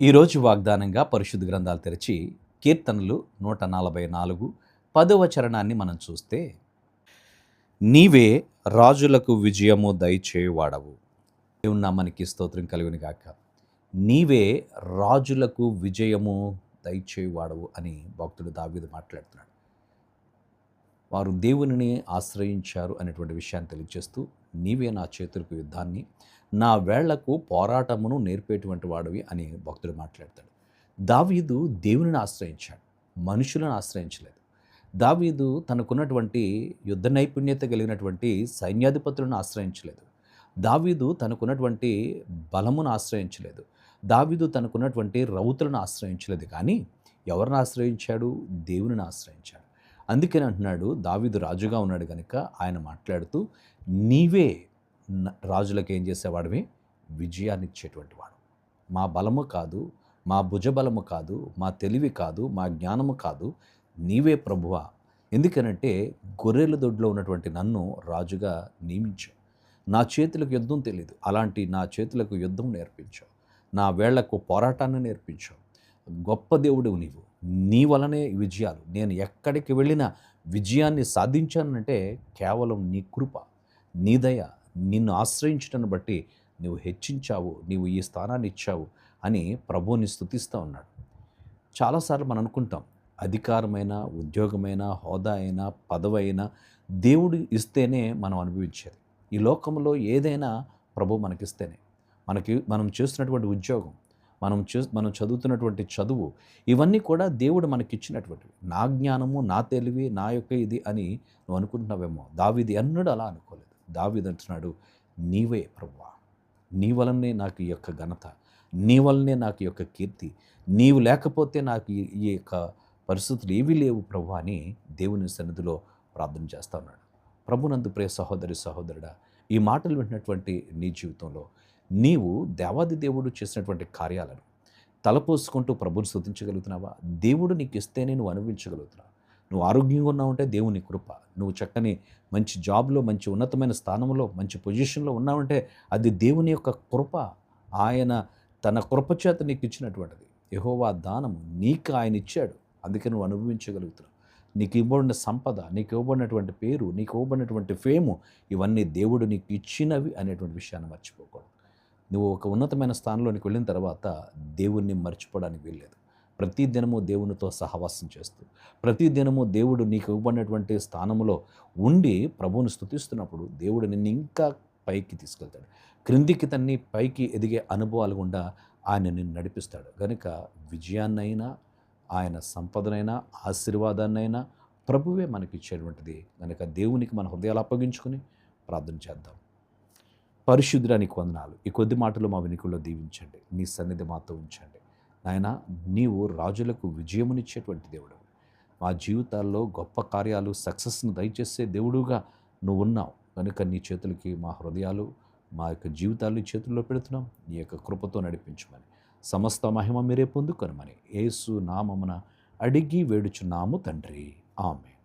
ఈరోజు వాగ్దానంగా పరిశుద్ధ గ్రంథాలు తెరిచి కీర్తనలు 144 10వ చరణాన్ని మనం చూస్తే, నీవే రాజులకు విజయము దయచేయువాడవు. దేవుని నామానికి స్తోత్రం కలుగును గాక. నీవే రాజులకు విజయము దయచేయువాడవు అని భక్తుడు దావీదు మాట్లాడుతున్నాడు. వారు దేవునిని ఆశ్రయించారు అనేటువంటి విషయాన్ని తెలియజేస్తూ, నీవే నా చేతులకు యుద్ధాన్ని, నా వేళ్లకు పోరాటమును నేర్పేటువంటి వాడివి అని భక్తుడు మాట్లాడతాడు. దావీదు దేవునిని ఆశ్రయించాడు, మనుషులను ఆశ్రయించలేదు. దావీదు తనకున్నటువంటి యుద్ధ నైపుణ్యత కలిగినటువంటి సైన్యాధిపతులను ఆశ్రయించలేదు. దావీదు తనకున్నటువంటి బలమును ఆశ్రయించలేదు. దావీదు తనకున్నటువంటి రౌతులను ఆశ్రయించలేదు. కానీ ఎవరిని ఆశ్రయించాడు? దేవునిని ఆశ్రయించాడు. అందుకని అంటున్నాడు, దావీదు రాజుగా ఉన్నాడు కనుక ఆయన మాట్లాడుతూ, నీవే రాజులకు ఏం చేసేవాడివి? విజయాన్ని ఇచ్చేటువంటి వాడు. మా బలము కాదు, మా భుజబలము కాదు, మా తెలివి కాదు, మా జ్ఞానము కాదు, నీవే ప్రభువా. ఎందుకనంటే గొర్రెల దొడ్లో ఉన్నటువంటి నన్ను రాజుగా నియమించావు. నా చేతులకు యుద్ధం తెలియదు, అలాంటి నా చేతులకు యుద్ధం నేర్పించావు. నా వేళ్లకు పోరాటాన్ని నేర్పించావు. గొప్ప దేవుడివి నీవు. నీ వలనే విజయాలు. నేను ఎక్కడికి వెళ్ళినా విజయాన్ని సాధించానంటే కేవలం నీ కృప, నీ దయ. నిన్ను ఆశ్రయించటాన్ని బట్టి నువ్వు హెచ్చించావు, నీవు ఈ స్థానాన్ని ఇచ్చావు అని ప్రభువుని స్తుతిస్తూ ఉన్నాడు. చాలాసార్లు మనం అనుకుంటాం, అధికారమైన, ఉద్యోగమైన, హోదా అయినా, పదవైనా దేవుడు ఇస్తేనే మనం అనుభవించేది. ఈ లోకంలో ఏదైనా ప్రభు మనకిస్తేనే. మనం చేస్తున్నటువంటి ఉద్యోగం, మనం చదువుతున్నటువంటి చదువు, ఇవన్నీ కూడా దేవుడు మనకిచ్చినటువంటివి. నా జ్ఞానము, నా తెలివి, నా యొక్క ఇది అని నువ్వు అనుకుంటున్నావేమో. దావీదు ఎన్నడూ అలా అనుకోలేదు. దావీదు అంటున్నాడు, నీవే ప్రభువా, నీ వలనే నాకు ఈ యొక్క ఘనత, నీ వలనే నాకు ఈ యొక్క కీర్తి, నీవు లేకపోతే నాకు ఈ యొక్క పరిస్థితులు ఏవీ లేవు ప్రభు అని దేవుని సన్నిధిలో ప్రార్థన చేస్తా ఉన్నాడు. ప్రభునందు ప్రియ సహోదరి సహోదరుడా, ఈ మాటలు వింటున్నటువంటి నీ జీవితంలో నీవు దేవాది దేవుడు చేసినటువంటి కార్యాలను తలపోసుకుంటూ ప్రభుని స్తుతించగలుగుతున్నావా? దేవుడు నీకు ఇస్తేనే నువ్వు అనుభవించగలుగుతున్నావు. నువ్వు ఆరోగ్యంగా ఉన్నావంటే దేవుని కృప. నువ్వు చక్కని మంచి జాబ్లో, మంచి ఉన్నతమైన స్థానంలో, మంచి పొజిషన్లో ఉన్నావంటే అది దేవుని యొక్క కృప. ఆయన తన కృప చేత నీకు ఇచ్చినటువంటిది. యెహోవా దానము నీకు ఆయన ఇచ్చాడు, అందుకే నువ్వు అనుభవించగలుగుతున్నావు. నీకు ఇవ్వబడిన సంపద, నీకు ఇవ్వబడినటువంటి పేరు, నీకు ఇవ్వబడినటువంటి ఫేము, ఇవన్నీ దేవుడు నీకు ఇచ్చినవి అనేటువంటి విషయాన్ని మర్చిపోకూడదు. నువ్వు ఒక ఉన్నతమైన స్థానంలోనికి వెళ్ళిన తర్వాత దేవుణ్ణి మర్చిపోవడానికి వీల్లేదు. ప్రతి దినము దేవునితో సహవాసం చేస్తూ, ప్రతి దినము దేవుడు నీకు ఇవ్వబడినటువంటి స్థానంలో ఉండి ప్రభువుని స్తుతిస్తున్నప్పుడు దేవుడు నిన్ను ఇంకా పైకి తీసుకెళ్తాడు. క్రిందికి తన్ని పైకి ఎదిగే అనుభవాలు గుండా ఆయన నిన్ను నడిపిస్తాడు. కనుక విజయాన్నైనా, ఆయన సంపదనైనా, ఆశీర్వాదాన్నైనా ప్రభువే మనకిచ్చేటువంటిది. కనుక దేవునికి మన హృదయాలు అప్పగించుకుని ప్రార్థన చేద్దాం. పరిశుద్ధుడానికి వందనాలు. ఈ కొద్ది మాటలు మా వెనుకల్లో దీవించండి. నీ సన్నిధి మాతో ఉంచండి. నాయన, నీవు రాజులకు విజయమునిచ్చేటువంటి దేవుడు. మా జీవితాల్లో గొప్ప కార్యాలు, సక్సెస్ను దయచేసే దేవుడుగా నువ్వు ఉన్నావు. కనుక నీ చేతులకి మా హృదయాలు, మా యొక్క జీవితాలు చేతుల్లో పెడుతున్నాం. నీ యొక్క కృపతో నడిపించమని, సమస్త మహిమ మీరే పొందుకొనమని యేసు నామమున అడిగి వేడుచున్నాము తండ్రి. ఆమేన్.